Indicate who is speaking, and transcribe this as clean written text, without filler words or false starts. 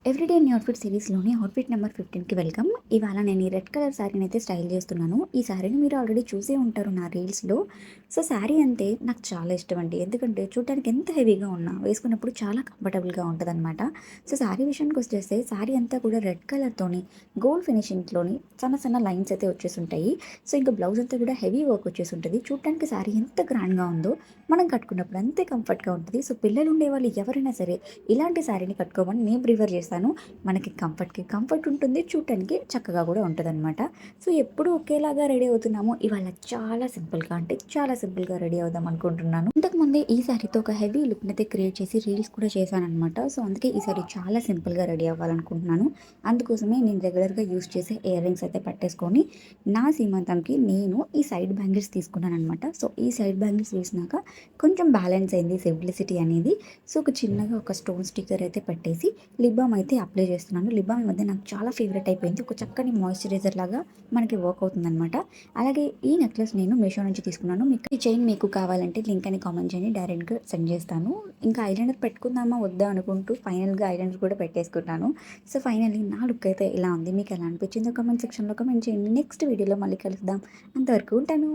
Speaker 1: Everyday new outfit సిరీస్‌లోని outfit number 15కి welcome. ఇవాళ నేను ఈ రెడ్ కలర్ శారీని అయితే స్టైల్ చేస్తున్నాను. ఈ శారీని మీరు ఆల్రెడీ చూసే ఉంటారు నా రీల్స్‌లో. సో, శారీ అంటే నాకు చాలా ఇష్టమండి. ఎందుకంటే చూడటానికి ఎంత హెవీగా ఉన్నా వేసుకున్నప్పుడు చాలా కంఫర్టబుల్‌గా ఉంటదనమాట. సో, శారీ విషయానికొచ్చేస్తే శారీ అంతా కూడా రెడ్ కలర్‌తోని గోల్డ్ ఫినిషింగ్‌లోని సన్న సన్న లైన్స్ అయితే వచ్చేసుంటాయి. సో, ఇంకా బ్లౌజ్ అంతా కూడా హెవీ వర్క్ వచ్చేసుంటది. చూడటానికి శారీ ఎంత గ్రాండ్‌గా ఉందో మనం కట్టుకున్నప్పుడు అంతే కంఫర్ట్‌గా ఉంటది. సో, పిల్లలు ఉండేవాళ్ళు ఎవరైనా సరే ఇలాంటి శారీని కట్టుకోమని నేను ప్రిఫర్ చేస్తాను. మనకి కంఫర్ట్ ఉంటుంది. చూడటానికి చక్కగా కూడా ఉంటదనమాట. సో, ఎప్పుడు ఒకేలాగా రెడీ అవుతున్నాము. ఇవాళ చాలా సింపుల్‌గా అంటే చాలా సింపుల్‌గా రెడీ అవుదాం అనుకుంటున్నాను. ఇంతకుముందే ఈ శారీతో ఒక హెవీ లుక్‌నైతే క్రియేట్ చేసి రీల్స్ కూడా చేశాననమాట. సో, అందుకే ఈ సారీ చాలా సింపుల్‌గా రెడీ అవ్వాలనుకుంటున్నాను. అందుకోసమే నేను రెగ్యులర్‌గా యూజ్ చేసే ఇయర్ రింగ్స్ అయితే పట్టేసుకొని, నా సీమంతంకి నేను ఈ సైడ్ బ్యాంగిల్స్ తీసుకున్నాననమాట. సో, ఈ సైడ్ బ్యాంగిల్స్ వేసినాక కొంచెం బ్యాలెన్స్ అయింది సింప్లిసిటీ అనేది. సో, ఒక చిన్నగా ఒక స్టోన్ స్టిక్కర్ అయితే పెట్టేసి లిప్ బామ్ అయితే అప్లై చేస్తున్నాను. లిప్ బామ్ ఈ మధ్య నాకు చాలా ఫేవరెట్ అయిపోయింది. ఒక చక్కని మాయిశ్చరైజర్ లాగా మనకి వర్క్ అవుతుందనమాట. అలాగే ఈ నెక్లెస్ నేను మీషో నుంచి తీసుకున్నాను. మీకు ఈ చైన్ మీకు కావాలంటే లింక్ అని కామెంట్ చేయండి. డైరెక్ట్‌గా సెండ్ చేస్తాను. ఇంకా ఐలైనర్ పెట్టుకుందామా వద్దా అనుకుంటూ ఫైనల్‌గా ఐలైనర్ కూడా పెట్టేసుకున్నాను. సో, ఫైనల్లీ నా లుక్ అయితే ఇలా ఉంది. మీకు ఎలా అనిపించిందో కామెంట్ సెక్షన్‌లో కామెంట్ చేయండి. నెక్స్ట్ వీడియోలో మళ్ళీ కలుద్దాం. అంతవరకు ఉంటాను.